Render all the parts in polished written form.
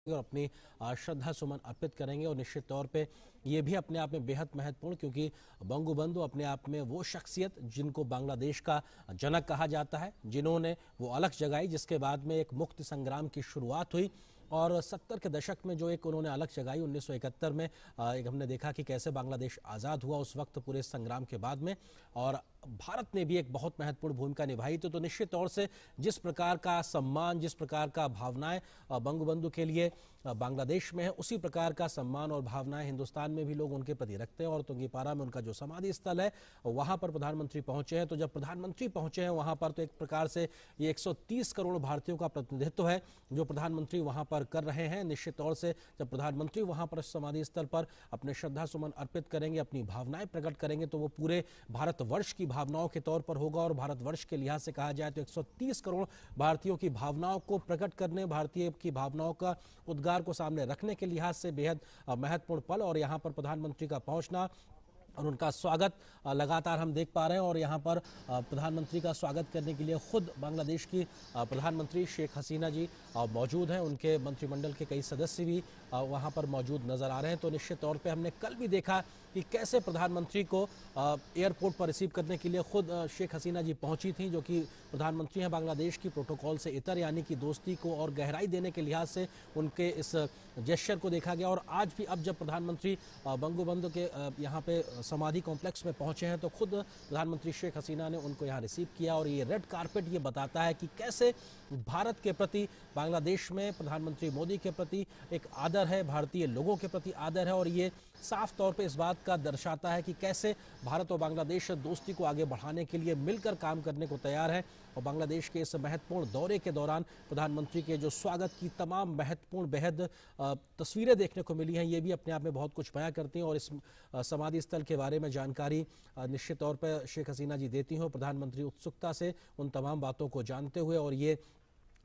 और अपनी श्रद्धा सुमन अर्पित करेंगे। और निश्चित तौर पे ये भी अपने आप में बेहद महत्वपूर्ण, क्योंकि बंगबंधु अपने आप में वो शख्सियत जिनको बांग्लादेश का जनक कहा जाता है, जिन्होंने वो अलख जगाई जिसके बाद में एक मुक्ति संग्राम की शुरुआत हुई। और 70 के दशक में जो एक उन्होंने अलख जगाई 1971 में, एक हमने देखा कि कैसे बांग्लादेश आज़ाद हुआ उस वक्त पूरे संग्राम के बाद में, और भारत ने भी एक बहुत महत्वपूर्ण भूमिका निभाई। तो निश्चित तौर से जिस प्रकार का सम्मान, जिस प्रकार का भावनाएं बंगबंधु के लिए बांग्लादेश में है, उसी प्रकार का सम्मान और भावनाएं हिंदुस्तान में भी लोग उनके प्रति रखते हैं। और तुंगीपारा में उनका जो समाधि स्थल है वहां पर प्रधानमंत्री पहुंचे हैं। तो जब प्रधानमंत्री पहुंचे हैं वहां पर, तो एक प्रकार से ये 130 करोड़ भारतीयों का प्रतिनिधित्व है जो प्रधानमंत्री वहां पर कर रहे हैं। निश्चित तौर से जब प्रधानमंत्री वहां पर समाधि स्थल पर अपने श्रद्धा सुमन अर्पित करेंगे, अपनी भावनाएं प्रकट करेंगे, तो वो पूरे भारतवर्ष की भावनाओं के तौर पर होगा। और भारतवर्ष के लिहाज से कहा जाए तो 130 करोड़ भारतीयों की भावनाओं को प्रकट करने, भारतीय की भावनाओं का उद्गार को सामने रखने के लिहाज से बेहद महत्वपूर्ण पल। और यहां पर प्रधानमंत्री का पहुंचना और उनका स्वागत लगातार हम देख पा रहे हैं। और यहाँ पर प्रधानमंत्री का स्वागत करने के लिए खुद बांग्लादेश की प्रधानमंत्री शेख हसीना जी मौजूद हैं। उनके मंत्रिमंडल के कई सदस्य भी वहाँ पर मौजूद नजर आ रहे हैं। तो निश्चित तौर पे हमने कल भी देखा कि कैसे प्रधानमंत्री को एयरपोर्ट पर रिसीव करने के लिए खुद शेख हसीना जी पहुंची थी, जो कि प्रधानमंत्री हैं बांग्लादेश की, प्रोटोकॉल से इतर, यानी कि दोस्ती को और गहराई देने के लिहाज से उनके इस जेस्चर को देखा गया। और आज भी अब जब प्रधानमंत्री बंगबंधु के यहाँ पे समाधि कॉम्प्लेक्स में पहुंचे हैं तो खुद प्रधानमंत्री शेख हसीना ने उनको यहाँ रिसीव किया। और ये रेड कारपेट ये बताता है कि कैसे भारत के प्रति बांग्लादेश में प्रधानमंत्री मोदी के प्रति एक आदर है, भारतीय लोगों के प्रति आदर है। और ये साफ तौर पे इस बात का दर्शाता है कि कैसे भारत और बांग्लादेश दोस्ती को आगे बढ़ाने के लिए मिलकर काम करने को तैयार है। और बांग्लादेश के इस महत्वपूर्ण दौरे के दौरान प्रधानमंत्री के जो स्वागत की तमाम महत्वपूर्ण बेहद तस्वीरें देखने को मिली हैं, ये भी अपने आप में बहुत कुछ बयां करती हैं। और इस समाधि स्थल के बारे में जानकारी निश्चित तौर पर शेख हसीना जी देती हैं। प्रधानमंत्री उत्सुकता से उन तमाम बातों को जानते हुए, और ये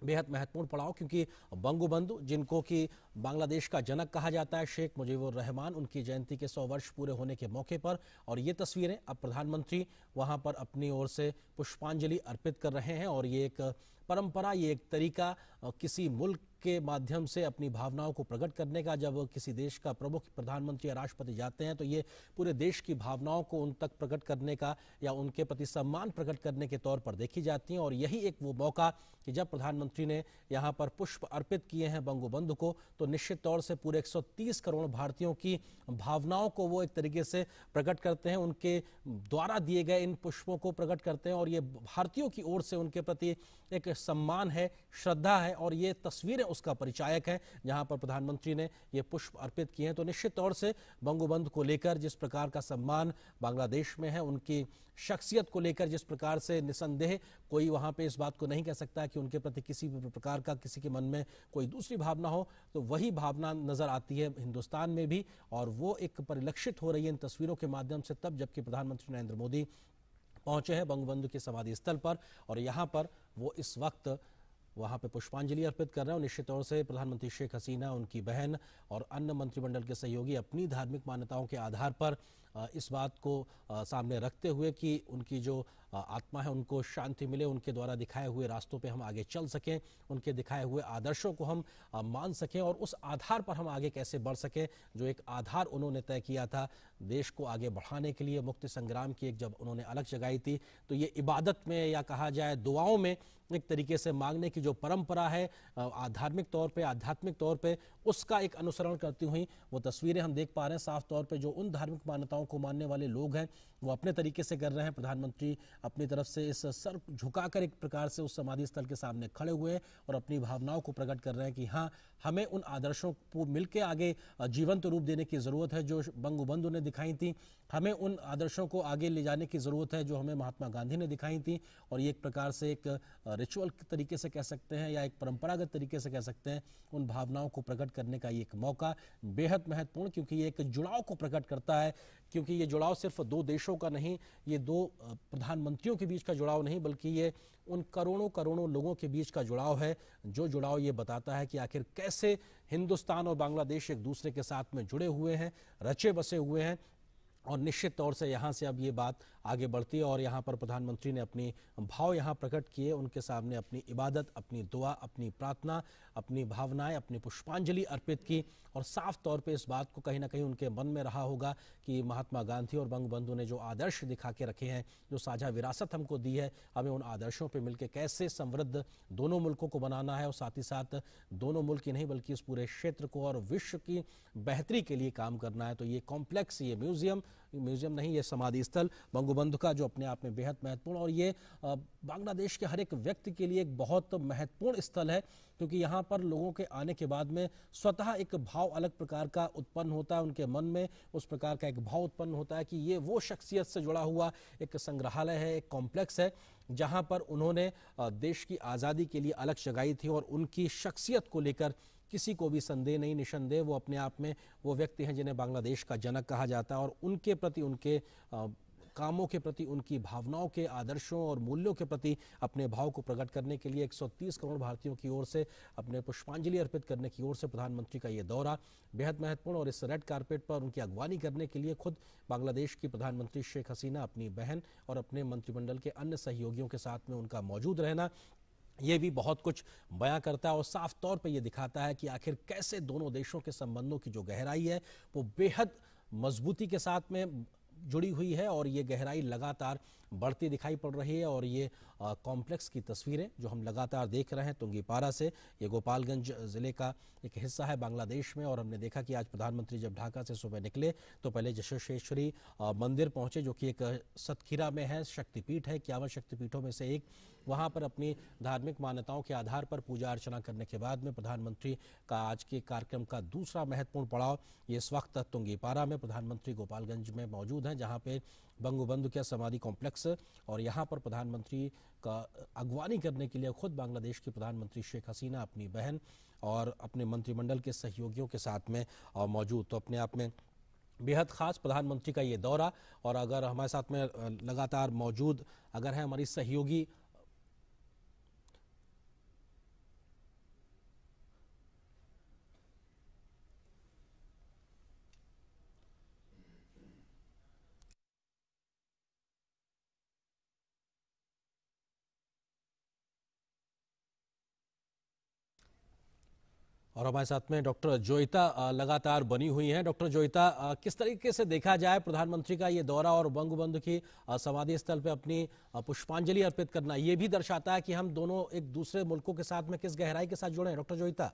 बेहद महत्वपूर्ण पड़ाव, क्योंकि बंगबंधु जिनको कि बांग्लादेश का जनक कहा जाता है, शेख मुजीबुर रहमान, उनकी जयंती के 100 वर्ष पूरे होने के मौके पर, और ये तस्वीरें अब प्रधानमंत्री वहां पर अपनी ओर से पुष्पांजलि अर्पित कर रहे हैं। और ये एक परंपरा, ये एक तरीका किसी मुल्क के माध्यम से अपनी भावनाओं को प्रकट करने का, जब किसी देश का प्रमुख प्रधानमंत्री या राष्ट्रपति जाते हैं तो ये पूरे देश की भावनाओं को उन तक प्रकट करने का या उनके प्रति सम्मान प्रकट करने के तौर पर देखी जाती हैं। और यही एक वो मौका कि जब प्रधानमंत्री ने यहाँ पर पुष्प अर्पित किए हैं बंगबंधु को, तो निश्चित तौर से पूरे 130 करोड़ भारतीयों की भावनाओं को वो एक तरीके से प्रकट करते हैं, उनके द्वारा दिए गए इन पुष्पों को प्रकट करते हैं। और ये भारतीयों की ओर से उनके प्रति एक सम्मान है, श्रद्धा है, और ये तस्वीरें उसका परिचायक है जहां पर प्रधानमंत्री ने ये पुष्प अर्पित किए हैं। तो निश्चित तौर से बंगबंधु को लेकर जिस प्रकार का सम्मान बांग्लादेश में है, उनकी शख्सियत को लेकर जिस प्रकार से निसंदेह कोई वहां पे इस बात को नहीं कह सकता कि उनके प्रति किसी भी प्रकार का किसी के मन में कोई दूसरी भावना हो, तो वही भावना नजर आती है हिंदुस्तान में भी। और वो एक परिलक्षित हो रही है इन तस्वीरों के माध्यम से तब जबकि प्रधानमंत्री नरेंद्र मोदी पहुंचे हैं बंगबंधु के समाधि स्थल पर, और यहाँ पर वो इस वक्त वहाँ पे पुष्पांजलि अर्पित कर रहे हैं। और निश्चित तौर से प्रधानमंत्री शेख हसीना, उनकी बहन और अन्य मंत्रिमंडल के सहयोगी अपनी धार्मिक मान्यताओं के आधार पर इस बात को सामने रखते हुए कि उनकी जो आत्मा है उनको शांति मिले, उनके द्वारा दिखाए हुए रास्तों पे हम आगे चल सकें, उनके दिखाए हुए आदर्शों को हम मान सकें, और उस आधार पर हम आगे कैसे बढ़ सकें, जो एक आधार उन्होंने तय किया था देश को आगे बढ़ाने के लिए, मुक्ति संग्राम की एक जब उन्होंने अलख जगाई थी, तो ये इबादत में या कहा जाए दुआओं में एक तरीके से मांगने की जो परंपरा है धार्मिक तौर पे, आध्यात्मिक तौर पे, उसका एक अनुसरण करती हुई वो तस्वीरें हम देख पा रहे हैं। साफ तौर पे जो उन धार्मिक मान्यताओं को मानने वाले लोग हैं वो अपने तरीके से कर रहे हैं। प्रधानमंत्री अपनी तरफ से इस सर झुकाकर एक प्रकार से उस समाधि स्थल के सामने खड़े हुए हैं और अपनी भावनाओं को प्रकट कर रहे हैं कि हाँ, हमें उन आदर्शों को मिलकर आगे जीवंत रूप देने की जरूरत है जो बंगबंधु ने दिखाई थी, हमें उन आदर्शों को आगे ले जाने की जरूरत है जो हमें महात्मा गांधी ने दिखाई थी। और ये एक प्रकार से एक रिचुअल तरीके से कह सकते हैं या एक परंपरागत तरीके से कह सकते हैं, उन भावनाओं को प्रकट करने का ये एक मौका बेहद महत्वपूर्ण, क्योंकि ये एक जुड़ाव को प्रकट करता है। क्योंकि ये जुड़ाव सिर्फ दो देशों का नहीं, ये दो प्रधानमंत्रियों के बीच का जुड़ाव नहीं, बल्कि ये उन करोड़ों करोड़ों लोगों के बीच का जुड़ाव है। जो जुड़ाव ये बताता है कि आखिर कैसे हिंदुस्तान और बांग्लादेश एक दूसरे के साथ में जुड़े हुए हैं, रचे बसे हुए हैं। और निश्चित तौर से यहाँ से अब ये बात आगे बढ़ती है। और यहाँ पर प्रधानमंत्री ने अपनी भाव यहाँ प्रकट किए, उनके सामने अपनी इबादत, अपनी दुआ, अपनी प्रार्थना, अपनी भावनाएं, अपनी पुष्पांजलि अर्पित की। और साफ तौर पे इस बात को कहीं ना कहीं उनके मन में रहा होगा कि महात्मा गांधी और बंगबंधु ने जो आदर्श दिखा के रखे हैं, जो साझा विरासत हमको दी है, हमें उन आदर्शों पे मिलकर कैसे समृद्ध दोनों मुल्कों को बनाना है और साथ ही साथ दोनों मुल्क ही नहीं बल्कि इस पूरे क्षेत्र को और विश्व की बेहतरी के लिए काम करना है। तो ये कॉम्प्लेक्स, ये म्यूजियम नहीं, ये समाधि स्थल बंगबंधु का जो अपने आप में बेहद महत्वपूर्ण, और ये बांग्लादेश के हर एक व्यक्ति के लिए एक बहुत महत्वपूर्ण स्थल है, क्योंकि यहाँ पर लोगों के आने के बाद में स्वतः एक भाव अलग प्रकार का उत्पन्न होता है, उनके मन में उस प्रकार का एक भाव उत्पन्न होता है कि ये वो शख्सियत से जुड़ा हुआ एक संग्रहालय है, एक कॉम्प्लेक्स है, जहाँ पर उन्होंने देश की आज़ादी के लिए अलग जगाई थी। और उनकी शख्सियत को लेकर किसी को भी संदेह नहीं, निसंदेह वो अपने आप में वो व्यक्ति हैं जिन्हें बांग्लादेश का जनक कहा जाता है। और उनके प्रति, उनके कामों के प्रति, उनकी भावनाओं के, आदर्शों और मूल्यों के प्रति अपने भाव को प्रकट करने के लिए 130 करोड़ भारतीयों की ओर से अपने पुष्पांजलि अर्पित करने की ओर से प्रधानमंत्री का ये दौरा बेहद महत्वपूर्ण। और इस रेड कारपेट पर उनकी अगवानी करने के लिए खुद बांग्लादेश की प्रधानमंत्री शेख हसीना, अपनी बहन और अपने मंत्रिमंडल के अन्य सहयोगियों के साथ में उनका मौजूद रहना, ये भी बहुत कुछ बयां करता है और साफ तौर पे ये दिखाता है कि आखिर कैसे दोनों देशों के संबंधों की जो गहराई है वो बेहद मजबूती के साथ में जुड़ी हुई है। और ये गहराई लगातार बढ़ती दिखाई पड़ रही है। और ये कॉम्प्लेक्स की तस्वीरें जो हम लगातार देख रहे हैं तुंगीपारा से, ये गोपालगंज ज़िले का एक हिस्सा है बांग्लादेश में। और हमने देखा कि आज प्रधानमंत्री जब ढाका से सुबह निकले तो पहले यशस्वेश्वरी मंदिर पहुंचे, जो कि एक सतखीरा में है, शक्तिपीठ है, 51 शक्तिपीठों में से एक। वहां पर अपनी धार्मिक मान्यताओं के आधार पर पूजा अर्चना करने के बाद में प्रधानमंत्री का आज के कार्यक्रम का दूसरा महत्वपूर्ण पड़ाव ये इस वक्त तुंगीपारा में, प्रधानमंत्री गोपालगंज में मौजूद हैं, जहां पे बंगबंधु के समाधि कॉम्प्लेक्स, और यहाँ पर प्रधानमंत्री का अगवानी करने के लिए खुद बांग्लादेश की प्रधानमंत्री शेख हसीना, अपनी बहन और अपने मंत्रिमंडल के सहयोगियों के साथ में मौजूद। तो अपने आप में बेहद खास प्रधानमंत्री का ये दौरा। और अगर हमारे साथ में लगातार मौजूद अगर है हमारी सहयोगी और हमारे साथ में डॉक्टर जोईता लगातार बनी हुई हैं। डॉक्टर जोईता, किस तरीके से देखा जाए प्रधानमंत्री का ये दौरा और बंगबंधु की समाधि स्थल पे अपनी पुष्पांजलि अर्पित करना, ये भी दर्शाता है कि हम दोनों एक दूसरे मुल्कों के साथ में किस गहराई के साथ जुड़े हैं? डॉक्टर जोईता,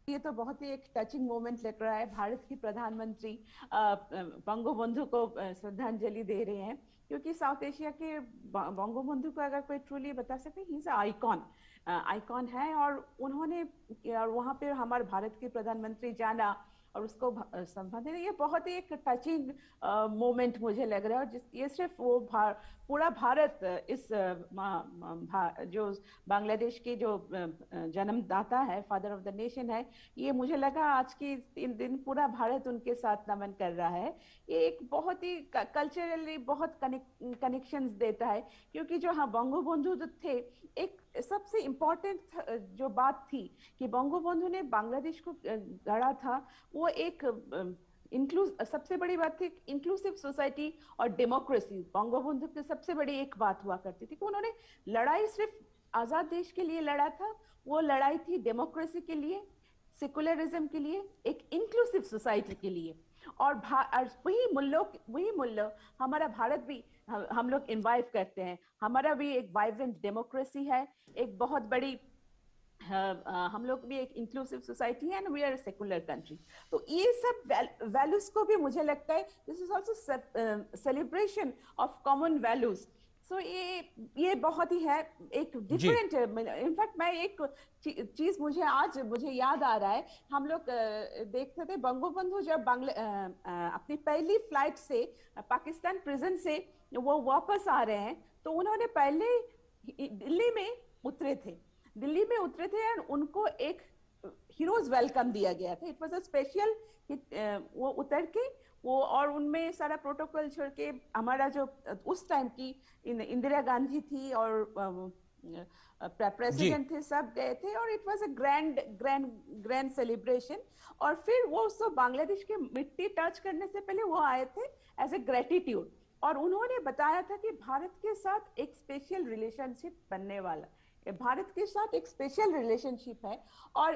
ये तो बहुत ही एक टचिंग मोमेंट लग रहा है। भारत की प्रधानमंत्री बंगबंधु को श्रद्धांजलि दे रहे हैं, क्योंकि साउथ एशिया के बंगबंधु को अगर कोई ट्रूली बता सके, ही इज आइकॉन, आइकॉन है। और उन्होंने, और वहां पे हमारे भारत के प्रधानमंत्री जाना और उसको संबोधित, ये बहुत ही एक टचिंग मोमेंट मुझे लग रहा है। और ये सिर्फ वो पूरा भारत इस जो बांग्लादेश के जो जन्मदाता है, फादर ऑफ द नेशन है, ये मुझे लगा आज की इन दिन पूरा भारत उनके साथ नमन कर रहा है। ये एक बहुत ही कल्चरली बहुत कनेक्शंस देता है, क्योंकि जो हाँ बंगबंधु थे, एक सबसे इम्पोर्टेंट जो बात थी कि बंगबंधु ने बांग्लादेश को गढ़ा था, वो एक सबसे बड़ी बात थी इंक्लूसिव सोसाइटी और डेमोक्रेसी। बंगबंधु की सबसे बड़ी एक बात हुआ करती थी कि उन्होंने लड़ाई सिर्फ आजाद देश के लिए लड़ा था, वो लड़ाई थी डेमोक्रेसी के लिए, सेकुलरिज्म के लिए, एक इंक्लूसिव सोसाइटी के लिए। और वही मूल्य हमारा भारत भी हम लोग इन्वाइव करते हैं। हमारा भी एक वाइब्रेंट डेमोक्रेसी है, एक बहुत बड़ी हम लोग भी एक इंक्लूसिव सोसाइटी है, and we are secular country. तो ये सब वैल्यूज को भी मुझे लगता है this is also celebration of common values. So ये बहुत ही है एक डिफरेंट। इनफैक्ट मैं एक चीज मुझे याद आ रहा है, हम लोग देखते थे बंगबंधु जब अपनी पहली फ्लाइट से पाकिस्तान प्रिजन से वो वापस आ रहे हैं, तो उन्होंने पहले दिल्ली में उतरे थे और उनको एक हीरोज वेलकम दिया गया था। इट वाज अ स्पेशल, वो उतर के वो, और उनमें सारा प्रोटोकॉल छोड़ के हमारा जो उस टाइम की इंदिरा गांधी थी और प्रेसिडेंट थे, सब गए थे और it was a grand grand grand celebration. और फिर वो सब बांग्लादेश के मिट्टी टच करने से पहले वो आए थे एज ए ग्रेटिट्यूड, और उन्होंने बताया था कि भारत के साथ एक स्पेशल रिलेशनशिप बनने वाला, भारत के साथ एक स्पेशल रिलेशनशिप है। और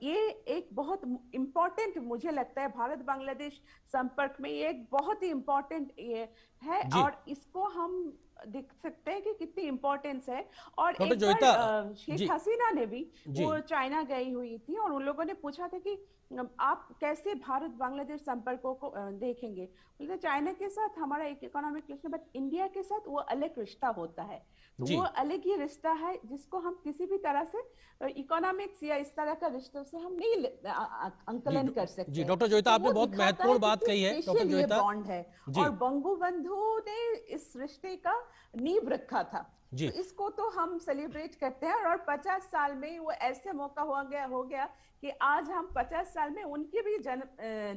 ये एक बहुत इम्पोर्टेंट, मुझे लगता है भारत बांग्लादेश संपर्क में ये एक बहुत ही इम्पोर्टेंट ये है, जी और इसको हम देख सकते हैं कि कितनी इम्पोर्टेंस है। और डॉक्टर एक जोईता बार शेख जी हसीना ने भी, जी वो चाइना गई हुई थी और उन लोगों ने पूछा था कि आप कैसे भारत बांग्लादेश संपर्कों को देखेंगे। बोलते चाइना के साथ हमारा एक इकोनॉमिक रिलेशन, बट इंडिया के साथ वो अलग रिश्ता होता है, तो जी वो अलग ही रिश्ता है जिसको हम किसी भी तरह से इकोनॉमिक्स या इस तरह का रिश्तों से हम नहीं जी अंकलन कर जी सकते। डॉक्टर जोईता तो आपने वो बहुत दिखाता है महत्वपूर्ण बात कितनी कही है डॉक्टर स्पेशल ये जोईता। बॉन्ड है, जी और बंगबंधु ने इस रिश्ते का नींव रखा था। तो जी इसको तो हम सेलिब्रेट करते हैं, और 50 साल में वो ऐसे मौका हो गया कि आज हम 50 साल में उनकी भी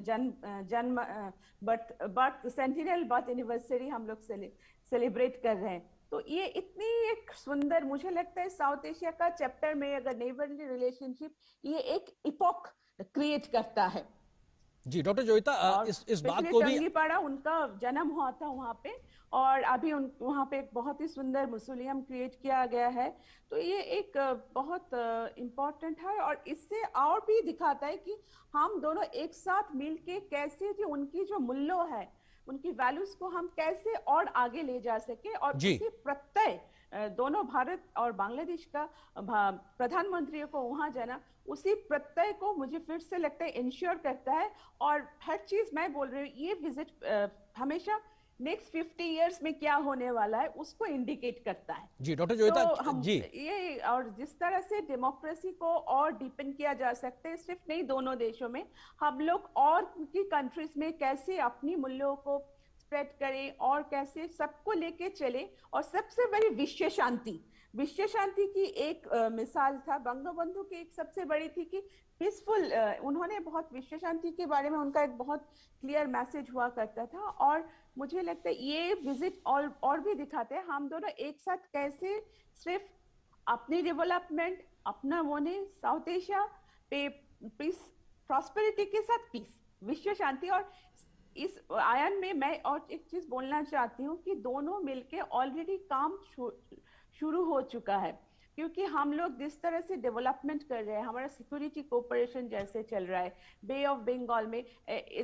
जन्म बर्थ सेंटिनल बर्थ एनिवर्सरी हम लोग सेलिब्रेट कर रहे हैं। तो ये इतनी एक सुंदर, मुझे लगता है साउथ एशिया का चैप्टर में अगर नेबरली रिलेशनशिप, ये एक इपॉक क्रिएट करता है। जी डॉक्टर जोईता और इस बात स्पेशली को भी टंगीपाड़ा, उनका जन्म हुआ था वहां पे, और अभी वहां पे एक बहुत ही सुंदर मुसोलियम क्रिएट किया गया है। तो ये एक बहुत इम्पोर्टेंट है, और इससे और भी दिखाता है कि हम दोनों एक साथ मिलके कैसे जो उनकी जो मूल्यों है, उनकी वैल्यूज को हम कैसे और आगे ले जा सके, और जी उसी प्रत्यय दोनों भारत और बांग्लादेश का प्रधानमंत्रियों को वहां जाना, उसी प्रत्यय को मुझे फिर से लगता है इंश्योर करता है। और हर चीज मैं बोल रही हूँ, ये विजिट हमेशा नेक्स्ट 50 इयर्स में क्या होने वाला है उसको इंडिकेट करता है। जी डॉक्टर तो जोईता हम जी ये, और जिस तरह से डेमोक्रेसी को और डीपन किया जा सकता है, सिर्फ नहीं दोनों देशों में, हम लोग और की कंट्रीज में कैसे अपनी मूल्यों को स्प्रेड करें और कैसे सबको लेके चले। और सबसे बड़ी विश्व शांति की एक मिसाल था बंगबंधु की, एक सबसे बड़ी थी कि पीसफुल, उन्होंने बहुत विश्व शांति के बारे में उनका एक बहुत क्लियर मैसेज हुआ करता था। और मुझे लगता है ये विजिट और भी दिखाते हैं हम दोनों एक साथ कैसे सिर्फ अपनी डेवलपमेंट, अपना वो नहीं, साउथ एशिया पे पीस, प्रॉस्पेरिटी के साथ पीस, विश्व शांति। और इस आयन में मैं और एक चीज बोलना चाहती हूँ कि दोनों मिलके ऑलरेडी काम शुरू हो चुका है, क्योंकि हम लोग जिस तरह से डेवलपमेंट कर रहे हैं, हमारा सिक्योरिटी कोऑपरेशन जैसे चल रहा है, बे ऑफ बंगाल में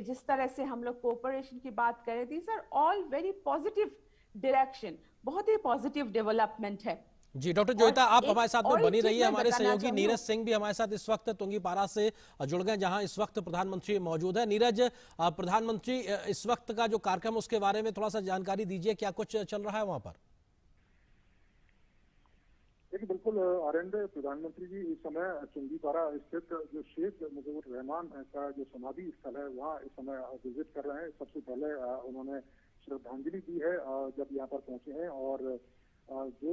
जिस तरह से हम लोग कोऑपरेशन की बात करें, these are all very positive direction, बहुत ही पॉजिटिव डेवलपमेंट है। जी डॉक्टर और जोईता आप हमारे एक साथ में और एक बनी चीज रहिए। मैं हमारे बताना सहयोगी चाहूंगी। नीरज सिंह भी हमारे साथ इस वक्त तुंगीपारा से जुड़ गए, जहां इस वक्त प्रधानमंत्री मौजूद है। नीरज, प्रधानमंत्री इस वक्त का जो कार्यक्रम उसके बारे में थोड़ा सा जानकारी दीजिए, क्या कुछ चल रहा है वहां पर? देखिए बिल्कुल आनंद, प्रधानमंत्री जी इस समय तुंगीपारा स्थित जो शेख मुजीबुर रहमान का जो समाधि स्थल है वहाँ इस समय विजिट कर रहे हैं। सबसे पहले उन्होंने श्रद्धांजलि दी है जब यहाँ पर पहुंचे हैं, और जो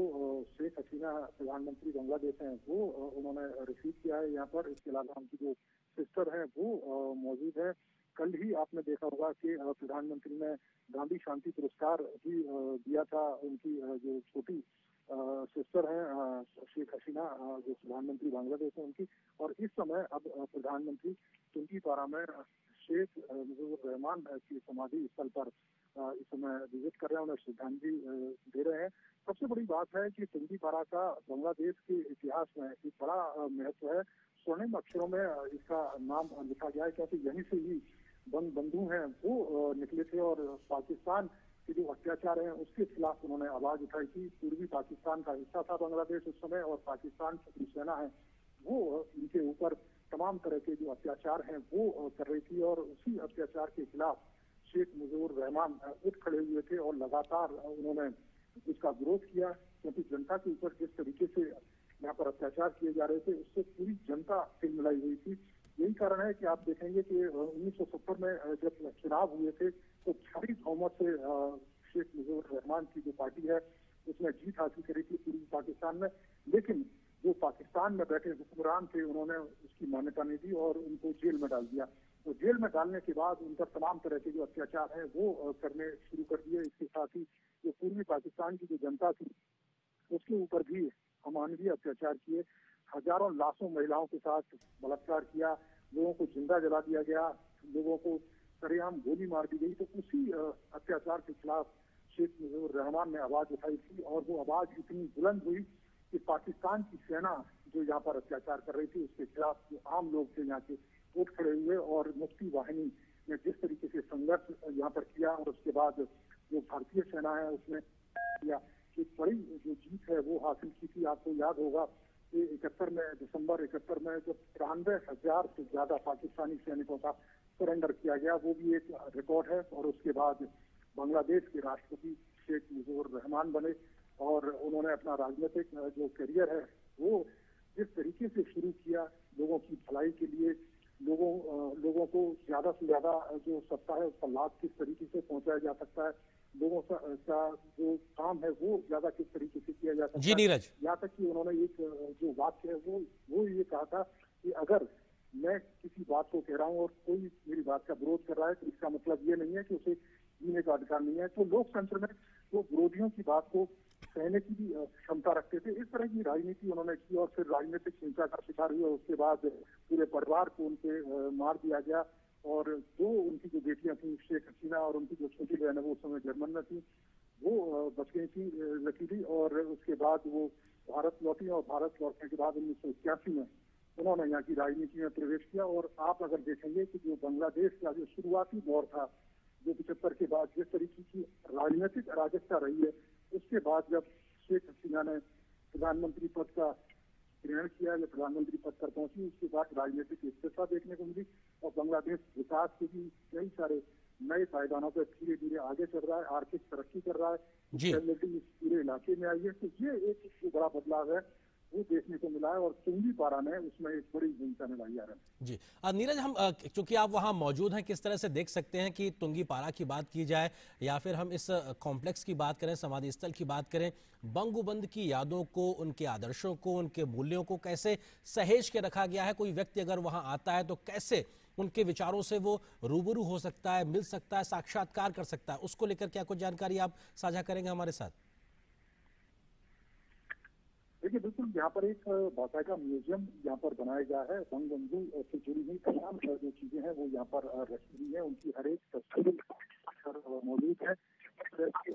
शेख हसीना प्रधानमंत्री बांग्लादेश हैं वो उन्होंने रिसीव किया है यहाँ पर। इसके अलावा उनकी जो सिस्टर हैं वो मौजूद है। कल ही आपने देखा होगा कि प्रधानमंत्री ने गांधी शांति पुरस्कार भी दिया था उनकी जो छोटी सिस्टर हैं शेख हसीना, जो प्रधानमंत्री बांग्लादेश है उनकी। और इस समय अब प्रधानमंत्री तुंगीपारा में शेख मुजीबुर रहमान की समाधि स्थल पर इस समय विजिट कर रहे हैं, उन्हें श्रद्धांजलि दे रहे हैं। सबसे बड़ी बात है कि तुंगीपारा का बांग्लादेश के इतिहास में एक बड़ा महत्व है। स्वर्णिम अक्षरों में इसका नाम लिखा गया है, क्योंकि यहीं से ही बंगबंधु हैं वो निकले थे, और पाकिस्तान के जो अत्याचार हैं उसके खिलाफ उन्होंने आवाज उठाई थी। पूर्वी पाकिस्तान का हिस्सा था बांग्लादेश उस समय, और पाकिस्तान की सेना है वो इनके ऊपर तमाम तरह के जो अत्याचार हैं वो कर रही थी, और उसी अत्याचार के खिलाफ शेख मुजीबुर रहमान उठ खड़े हुए थे और लगातार उन्होंने इसका विरोध किया। क्योंकि जनता के ऊपर जिस तरीके से यहाँ पर अत्याचार किए जा रहे थे उससे पूरी जनता तिलमिलाई हुई थी। यही कारण है कि आप देखेंगे कि 1970 में जब चुनाव हुए थे तो भारी बहुमत से शेख मुजीबुर रहमान की जो पार्टी है उसने जीत हासिल करी थी पूर्वी पाकिस्तान में। लेकिन जो पाकिस्तान में बैठे हुक्मरान थे उन्होंने उसकी मान्यता नहीं दी और उनको जेल में डाल दिया। तो जेल में डालने के बाद उन पर तमाम तरह के जो अत्याचार हैं वो करने शुरू कर दिए। इसके साथ ही जो पूर्वी पाकिस्तान की जो जनता थी उसके ऊपर भी अमानवीय अत्याचार किए, हजारों लाशों महिलाओं के साथ बलात्कार किया, लोगों को जिंदा जला दिया गया, लोगों को सरेआम गोली मार दी गई। तो उसी अत्याचार के खिलाफ शेख मुजीबुर रहमान ने आवाज उठाई थी और वो आवाज इतनी बुलंद हुई कि पाकिस्तान की सेना जो यहाँ पर अत्याचार कर रही थी उसके खिलाफ जो आम लोग थे यहाँ के उठ खड़े हुए और मुक्ति वाहिनी ने जिस तरीके से संघर्ष यहाँ पर किया और उसके बाद जो भारतीय सेना है उसने किया एक बड़ी जो जीत है वो हासिल की थी। आपको याद होगा कि दिसंबर 71 में जब 93,000 से ज्यादा पाकिस्तानी सैनिकों का सरेंडर किया गया, वो भी एक रिकॉर्ड है। और उसके बाद बांग्लादेश के राष्ट्रपति शेख मुजीबुर रहमान बने और उन्होंने अपना राजनीतिक जो करियर है वो जिस तरीके से शुरू किया लोगों की भलाई के लिए, लोगों को ज्यादा से ज्यादा जो सत्ता है उसका लाभ किस तरीके से पहुंचाया जा सकता है, लोगों का जो काम है वो ज्यादा किस तरीके से किया जा सकता जी नीरज, यहाँ तक कि उन्होंने एक जो वाक्य है वो ये कहा था कि अगर मैं किसी बात को कह रहा हूँ और कोई मेरी बात का विरोध कर रहा है तो इसका मतलब ये नहीं है कि उसे जीने का अधिकार नहीं है। तो लोकतंत्र में वो विरोधियों की बात को सहने की भी क्षमता रखते थे। इस तरह की राजनीति उन्होंने की और फिर राजनीतिक हिंसा का शिकार हुआ। उसके बाद पूरे परिवार को उनके मार दिया गया और जो उनकी जो बेटियां थी शेख हसीना और उनकी जो छोटी बहन है वो उस समय जर्मन में थी, वो बच गई थी लकीली। और उसके बाद वो भारत लौटी और भारत लौटने के बाद 1981 में उन्होंने यहाँ की राजनीति में प्रवेश किया। और आप अगर देखेंगे कि जो बांग्लादेश का जो शुरुआती दौर था, जो 75 के बाद जिस तरीके की राजनीतिक अराजकता रही है, उसके बाद जब शेख हसीना ने प्रधानमंत्री पद का ग्रहण किया या प्रधानमंत्री पद पर पहुंची, उसके बाद राजनीतिक स्थिरता देखने को मिली और बांग्लादेश विकास के भी कई सारे नए पायदानों पर धीरे धीरे आगे चल रहा है, आर्थिक तरक्की कर रहा है, स्टेबिलिटी इस पूरे इलाके में आई है। तो ये एक जो बड़ा बदलाव है वो देखने को मिला है और तुंगी पारा ने उसमें एक बड़ी भूमिका निभाई है। जी नीरज, हम चूंकि आप वहां मौजूद हैं, किस तरह से देख सकते हैं कि तुंगी पारा की बात की जाए या फिर हम इस कॉम्प्लेक्स की बात करें, समाधि स्थल की बात करें, बंगबंधु की यादों को, उनके आदर्शों को, उनके मूल्यों को कैसे सहेज के रखा गया है? कोई व्यक्ति अगर वहां आता है तो कैसे उनके विचारों से वो रूबरू हो सकता है, मिल सकता है, साक्षात्कार कर सकता है? उसको लेकर क्या कुछ जानकारी आप साझा करेंगे हमारे साथ? देखिए बिल्कुल, यहाँ पर एक बाकायदा म्यूजियम यहाँ पर बनाया गया है। बंगबंधु से जुड़ी हुई तमाम जो चीजें हैं वो यहाँ पर रखी हुई है, उनकी हर एक तस्वीर मौजूद है।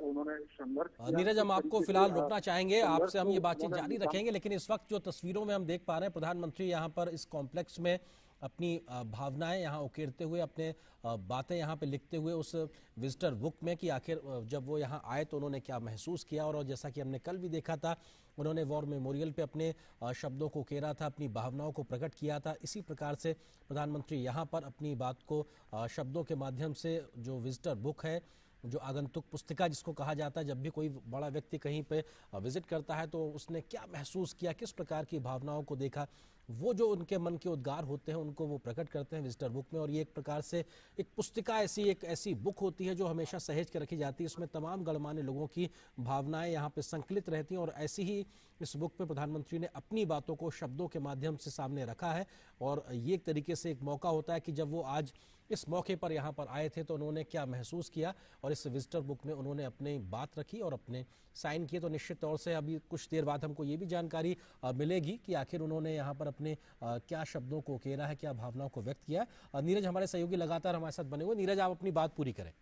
उन्होंने संघर्ष। नीरज, हम आपको फिलहाल रोकना चाहेंगे, आपसे हम ये बातचीत जारी रखेंगे, लेकिन इस वक्त जो तस्वीरों में हम देख पा रहे हैं प्रधानमंत्री यहाँ पर इस कॉम्प्लेक्स में अपनी भावनाएं यहाँ उकेरते हुए, अपने बातें यहाँ पे लिखते हुए उस विजिटर बुक में कि आखिर जब वो यहाँ आए तो उन्होंने क्या महसूस किया। और जैसा कि हमने कल भी देखा था, उन्होंने वॉर मेमोरियल पे अपने शब्दों को उकेरा था, अपनी भावनाओं को प्रकट किया था। इसी प्रकार से प्रधानमंत्री यहाँ पर अपनी बात को शब्दों के माध्यम से, जो विजिटर बुक है, जो आगंतुक पुस्तिका जिसको कहा जाता है, जब भी कोई बड़ा व्यक्ति कहीं पे विजिट करता है तो उसने क्या महसूस किया, किस प्रकार की भावनाओं को देखा, वो जो उनके मन के उद्गार होते हैं उनको वो प्रकट करते हैं विजिटर बुक में। और ये एक प्रकार से एक पुस्तिका, एक ऐसी बुक होती है जो हमेशा सहेज के रखी जाती है। इसमें तमाम गणमान्य लोगों की भावनाएं यहाँ पे संकलित रहती हैं और ऐसी ही इस बुक पे प्रधानमंत्री ने अपनी बातों को शब्दों के माध्यम से सामने रखा है। और ये एक तरीके से एक मौका होता है कि जब वो आज इस मौके पर यहाँ पर आए थे तो उन्होंने क्या महसूस किया और इस विजिटर बुक में उन्होंने अपनी बात रखी और अपने साइन किए। तो निश्चित तौर से अभी कुछ देर बाद हमको ये भी जानकारी मिलेगी कि आखिर उन्होंने यहाँ पर अपने क्या शब्दों को उकेरा है, क्या भावनाओं को व्यक्त किया है। नीरज हमारे सहयोगी लगातार हमारे साथ बने हुए। नीरज, आप अपनी बात पूरी करें।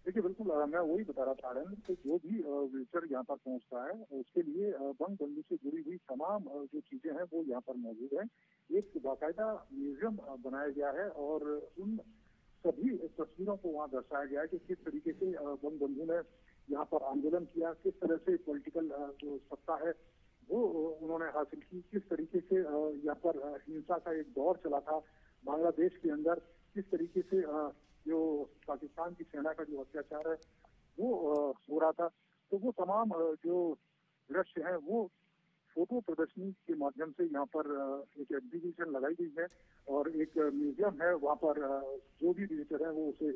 देखिए बिल्कुल, मैं वही बता रहा था आनंद कि जो भी विजिटर यहाँ पर पहुँचता है उसके लिए बंगबंधु से जुड़ी हुई तमाम जो चीजें हैं वो यहाँ पर मौजूद है। एक बाकायदा म्यूजियम बनाया गया है और उन सभी तस्वीरों को वहाँ दर्शाया गया है कि किस तरीके से बंगबंधु ने यहाँ पर आंदोलन किया, किस तरह से पॉलिटिकल जो सत्ता है वो उन्होंने हासिल की, किस तरीके से यहाँ पर हिंसा का एक दौर चला था बांग्लादेश के अंदर, किस तरीके से जो पाकिस्तान की सेना का जो अत्याचार है वो हो रहा था। तो वो तमाम जो दृश्य हैं वो फोटो प्रदर्शनी के माध्यम से यहाँ पर एक एग्जीबिशन लगाई गई है और एक म्यूजियम है, वहाँ पर जो भी विजिटर हैं वो उसे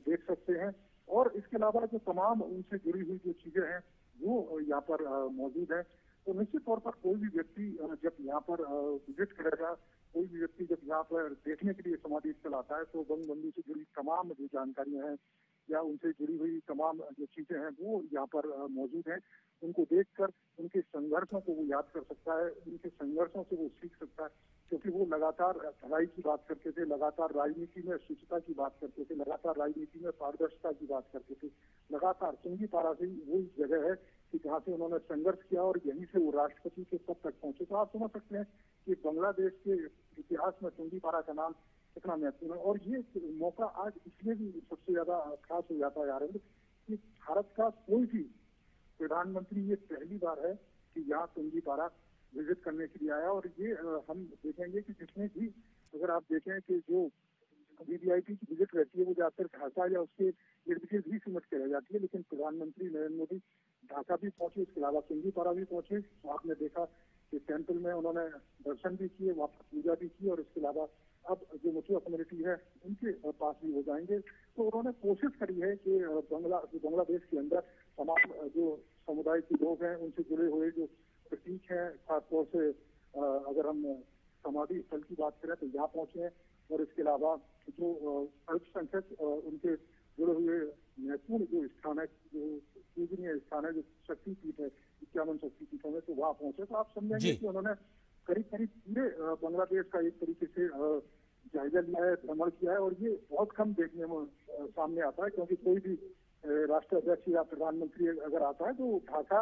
देख सकते हैं। और इसके अलावा जो तमाम उनसे जुड़ी हुई जो चीजें हैं वो यहाँ पर मौजूद है। तो निश्चित तौर पर कोई भी व्यक्ति जब यहाँ पर विजिट करेगा, कोई भी व्यक्ति जब यहाँ पर देखने के लिए समाधि स्थल आता है तो बंगबंधु से जुड़ी तमाम जो जानकारियां हैं या उनसे जुड़ी हुई तमाम जो चीजें हैं वो यहाँ पर मौजूद हैं। उनको देखकर उनके संघर्षों को वो याद कर सकता है, उनके संघर्षों से वो सीख सकता है, क्योंकि वो लगातार भलाई की बात करते थे, लगातार राजनीति में शुचिता की बात करते थे, लगातार राजनीति में पारदर्शिता की बात करते थे। लगातार तुंगीपारा से वो जगह है कि जहाँ से उन्होंने संघर्ष किया और यहीं से वो राष्ट्रपति के पद तक पहुंचे। तो आप समझ सकते हैं कि बांग्लादेश के इतिहास में तुंगीपारा का नाम कितना महत्वपूर्ण है। और ये मौका आज इसलिए भी सबसे ज्यादा खास हो जाता है आनंद कि भारत का कोई भी प्रधानमंत्री ये पहली बार है कि यहाँ तुंगीपारा विजिट करने के लिए आया। और ये हम देखेंगे कि जिसमें भी अगर आप देखें कि जो वीवीआईपी की विजिट रहती है वो ज्यादातर ढाका या उसके इर्द गिर्द ही सिमट के रह जाती है, लेकिन प्रधानमंत्री नरेंद्र मोदी ढाका भी पहुंचे, इसके अलावा तुंगीपारा भी पहुंचे। आपने देखा कि टेंपल में उन्होंने दर्शन भी किए, वहाँ पर पूजा भी की, और इसके अलावा अब जो मुचुआ कम्युनिटी है उनके पास भी हो जाएंगे। तो उन्होंने कोशिश करी है कि बांग्लादेश के अंदर तमाम जो समुदाय के लोग हैं उनसे जुड़े हुए जो प्रतीक हैं, खासतौर से अगर हम समाधि स्थल की बात करें तो यहाँ पहुंचे हैं। और इसके अलावा जो अल्पसंख्यक उनके जुड़े हुए महत्वपूर्ण जो स्थान है, जो पूजनीय स्थान है, जो शक्तिपीठ है 51 शक्तिपीठों में, तो वहाँ पहुंचे। तो आप समझेंगे कि उन्होंने करीब करीब पूरे बांग्लादेश का एक तरीके से जायजा लिया है, भ्रमण किया है। और ये बहुत कम देखने में सामने आता है, क्योंकि कोई भी राष्ट्राध्यक्ष या प्रधानमंत्री अगर आता है तो ढाका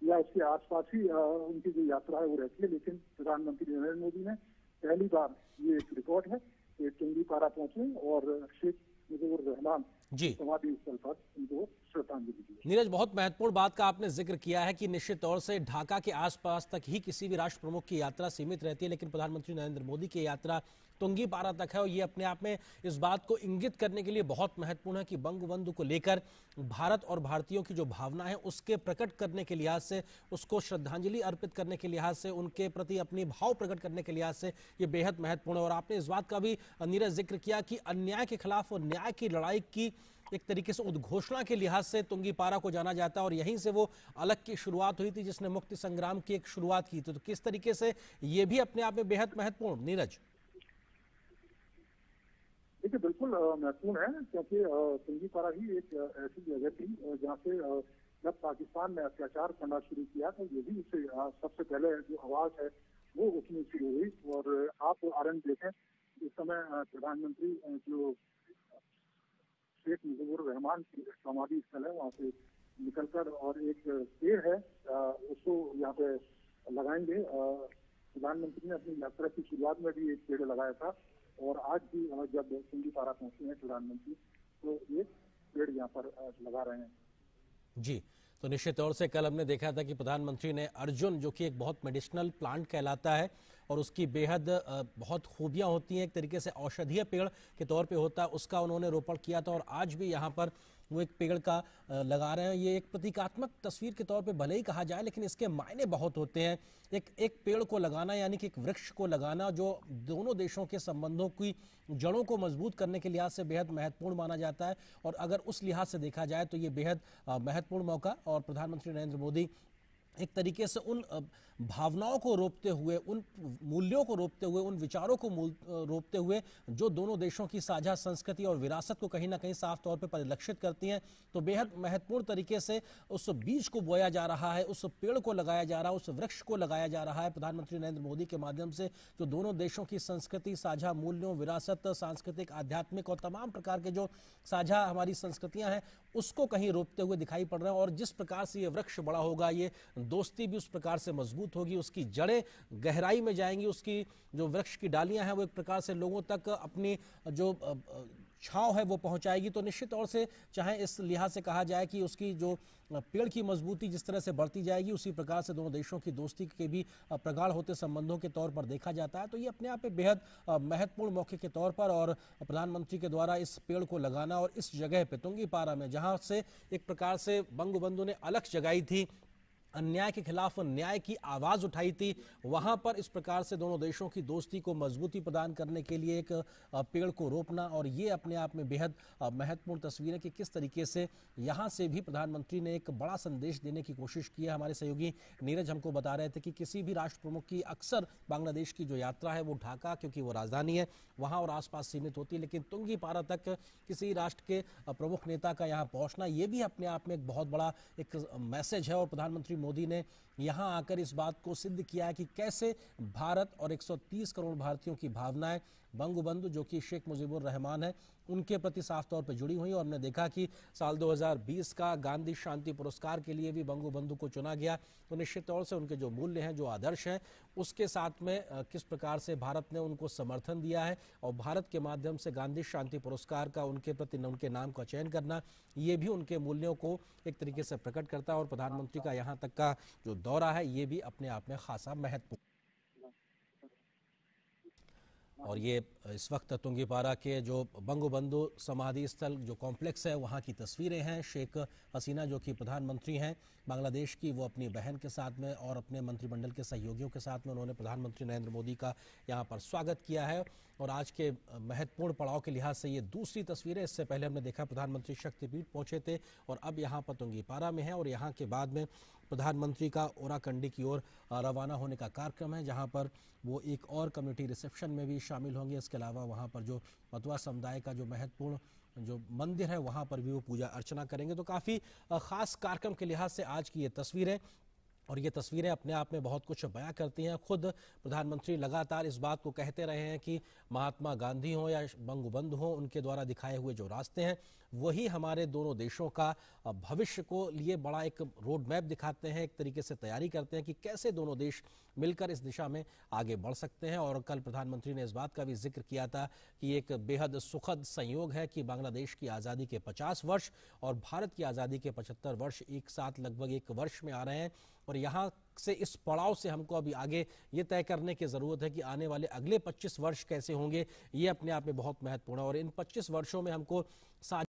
या उसके आसपास ही उनकी जो यात्रा है वो रहती है। लेकिन प्रधानमंत्री नरेंद्र मोदी ने पहली बार, ये एक रिकॉर्ड है कि तुंगीपारा पहुंचे और शेख मुजीबुर रहमान समाधि स्थल पर उनको श्रद्धांजलि दी। नीरज, बहुत महत्वपूर्ण बात का आपने जिक्र किया है कि निश्चित तौर से ढाका के आसपास तक ही किसी भी राष्ट्र प्रमुख की यात्रा सीमित रहती है, लेकिन प्रधानमंत्री नरेंद्र मोदी की यात्रा तुंगीपारा तक है। और ये अपने आप में इस बात को इंगित करने के लिए बहुत महत्वपूर्ण है कि बंगबंधु को लेकर भारत और भारतीयों की जो भावना है उसके प्रकट करने के लिहाज से, उसको श्रद्धांजलि अर्पित करने के लिहाज से, उनके प्रति अपनी भाव प्रकट करने के लिहाज से ये बेहद महत्वपूर्ण है। और आपने इस बात का भी नीरज जिक्र किया कि अन्याय के खिलाफ और न्याय की लड़ाई की एक तरीके से उद्घोषणा के लिहाज से तुंगीपारा को जाना जाता है, और यहीं से वो अलग की शुरुआत हुई थी जिसने मुक्ति संग्राम की एक शुरुआत की थी। तो किस तरीके से ये भी अपने आप में बेहद महत्वपूर्ण, नीरज? देखिए, बिल्कुल महत्वपूर्ण है, क्योंकि तुंगीपारा ही एक ऐसी जगह थी जहाँ से जब पाकिस्तान ने अत्याचार करना शुरू किया तो यही से सबसे पहले जो आवाज है वो उठनी शुरू हुई। और आप आनंद देखें, इस समय प्रधानमंत्री जो शेख मुजीबुर रहमान की समाधि स्थल है वहाँ से निकलकर और एक पेड़ है उसको यहाँ पे लगाएंगे। प्रधानमंत्री ने अपनी यात्रा की शुरुआत में भी एक पेड़ लगाया था, और आज भी जब तुंगीपारा पहुंचे हैं प्रधानमंत्री तो एक पेड़ यहाँ पर लगा रहे हैं। जी, तो निश्चित तौर से कल हमने देखा था कि प्रधानमंत्री ने अर्जुन, जो कि एक बहुत मेडिसिनल प्लांट कहलाता है और उसकी बेहद बहुत खूबियां होती हैं, एक तरीके से औषधीय पेड़ के तौर पे होता है, उसका उन्होंने रोपण किया था। और आज भी यहाँ पर वो एक पेड़ का लगा रहे हैं। ये एक प्रतीकात्मक तस्वीर के तौर पे भले ही कहा जाए, लेकिन इसके मायने बहुत होते हैं। एक पेड़ को लगाना, यानी कि एक वृक्ष को लगाना, जो दोनों देशों के संबंधों की जड़ों को मजबूत करने के लिहाज से बेहद महत्वपूर्ण माना जाता है। और अगर उस लिहाज से देखा जाए तो ये बेहद महत्वपूर्ण मौका, और प्रधानमंत्री नरेंद्र मोदी एक तरीके से उन भावनाओं को रोपते हुए, उन मूल्यों को रोपते हुए, उन विचारों को रोपते हुए जो दोनों देशों की साझा संस्कृति और विरासत को कहीं ना कहीं साफ तौर पर परिलक्षित करती हैं, तो बेहद महत्वपूर्ण तरीके से उस बीज को बोया जा रहा है, उस पेड़ को लगाया जा रहा है, उस वृक्ष को लगाया जा रहा है प्रधानमंत्री नरेंद्र मोदी के माध्यम से, जो दोनों देशों की संस्कृति, साझा मूल्यों, विरासत, सांस्कृतिक, आध्यात्मिक और तमाम प्रकार के जो साझा हमारी संस्कृतियां हैं उसको कहीं रोपते हुए दिखाई पड़ रहे हैं। और जिस प्रकार से ये वृक्ष बड़ा होगा, ये दोस्ती भी उस प्रकार से मजबूत होगी, उसकी जड़ें गहराई में जाएंगी, उसकी जो वृक्ष की डालियां हैं वो एक प्रकार से लोगों तक अपनी जो छांव है वो पहुंचाएगी। तो निश्चित तौर से चाहे इस लिहाज से कहा जाए कि उसकी जो पेड़ की मजबूती जिस तरह से बढ़ती जाएगी, उसी प्रकार से दोनों देशों की दोस्ती के भी प्रगाढ़ होते संबंधों के तौर पर देखा जाता है। तो ये अपने आप में बेहद महत्वपूर्ण मौके के तौर पर, और प्रधानमंत्री के द्वारा इस पेड़ को लगाना और इस जगह पे तुंगीपारा में, जहाँ से एक प्रकार से बंगबंधु ने अलख जगाई थी अन्याय के खिलाफ न्याय की आवाज उठाई थी, वहां पर इस प्रकार से दोनों देशों की दोस्ती को मजबूती प्रदान करने के लिए एक पेड़ को रोपना, और ये अपने आप में बेहद महत्वपूर्ण तस्वीर है कि किस तरीके से यहां से भी प्रधानमंत्री ने एक बड़ा संदेश देने की कोशिश की है। हमारे सहयोगी नीरज हमको बता रहे थे कि किसी भी राष्ट्र प्रमुख की अक्सर बांग्लादेश की जो यात्रा है वो ढाका, क्योंकि वो राजधानी है, वहां और आसपास सीमित होती है, लेकिन तुंगी पारा तक किसी राष्ट्र के प्रमुख नेता का यहाँ पहुंचना ये भी अपने आप में एक बहुत बड़ा एक मैसेज है। और प्रधानमंत्री मोदी ने यहां आकर इस बात को सिद्ध किया है कि कैसे भारत और 130 करोड़ भारतीयों की भावनाएं बंगबंधु जो कि शेख मुजीबुर रहमान है उनके प्रति साफ तौर पर जुड़ी हुई। और हमने देखा कि साल 2020 का गांधी शांति पुरस्कार के लिए भी बंगबंधु को चुना गया। तो निश्चित तौर से उनके जो मूल्य हैं, जो आदर्श हैं, उसके साथ में किस प्रकार से भारत ने उनको समर्थन दिया है और भारत के माध्यम से गांधी शांति पुरस्कार का उनके प्रति उनके नाम का चयन करना, ये भी उनके मूल्यों को एक तरीके से प्रकट करता है। और प्रधानमंत्री का यहाँ तक का जो दौरा है ये भी अपने आप में खासा महत्वपूर्ण। और ये इस वक्त तुंगीपारा के जो बंगबंधु समाधि स्थल जो कॉम्प्लेक्स है वहाँ की तस्वीरें हैं। शेख हसीना जो कि प्रधानमंत्री हैं बांग्लादेश की, वो अपनी बहन के साथ में और अपने मंत्रिमंडल के सहयोगियों के साथ में उन्होंने प्रधानमंत्री नरेंद्र मोदी का यहाँ पर स्वागत किया है। और आज के महत्वपूर्ण पड़ाव के लिहाज से ये दूसरी तस्वीर है। इससे पहले हमने देखा प्रधानमंत्री शक्तिपीठ पहुंचे थे और अब यहाँ पर तुंगीपारा में है, और यहाँ के बाद में प्रधानमंत्री का ओराकंडी की ओर रवाना होने का कार्यक्रम है, जहाँ पर वो एक और कम्युनिटी रिसेप्शन में भी शामिल होंगे। इसके अलावा वहाँ पर जो मतुआ समुदाय का जो महत्वपूर्ण जो मंदिर है वहाँ पर भी वो पूजा अर्चना करेंगे। तो काफ़ी खास कार्यक्रम के लिहाज से आज की ये तस्वीरें, और ये तस्वीरें अपने आप में बहुत कुछ बयां करती हैं। खुद प्रधानमंत्री लगातार इस बात को कहते रहे हैं कि महात्मा गांधी हों या बंगबंधु हों, उनके द्वारा दिखाए हुए जो रास्ते हैं वही हमारे दोनों देशों का भविष्य को लिए बड़ा एक रोड मैप दिखाते हैं, एक तरीके से तैयारी करते हैं कि कैसे दोनों देश मिलकर इस दिशा में आगे बढ़ सकते हैं। और कल प्रधानमंत्री ने इस बात का भी जिक्र किया था कि एक बेहद सुखद संयोग है कि बांग्लादेश की आज़ादी के 50 वर्ष और भारत की आज़ादी के 75 वर्ष एक साथ लगभग एक वर्ष में आ रहे हैं। और यहाँ से इस पड़ाव से हमको अभी आगे ये तय करने की ज़रूरत है कि आने वाले अगले 25 वर्ष कैसे होंगे। ये अपने आप में बहुत महत्वपूर्ण है और इन 25 वर्षों में हमको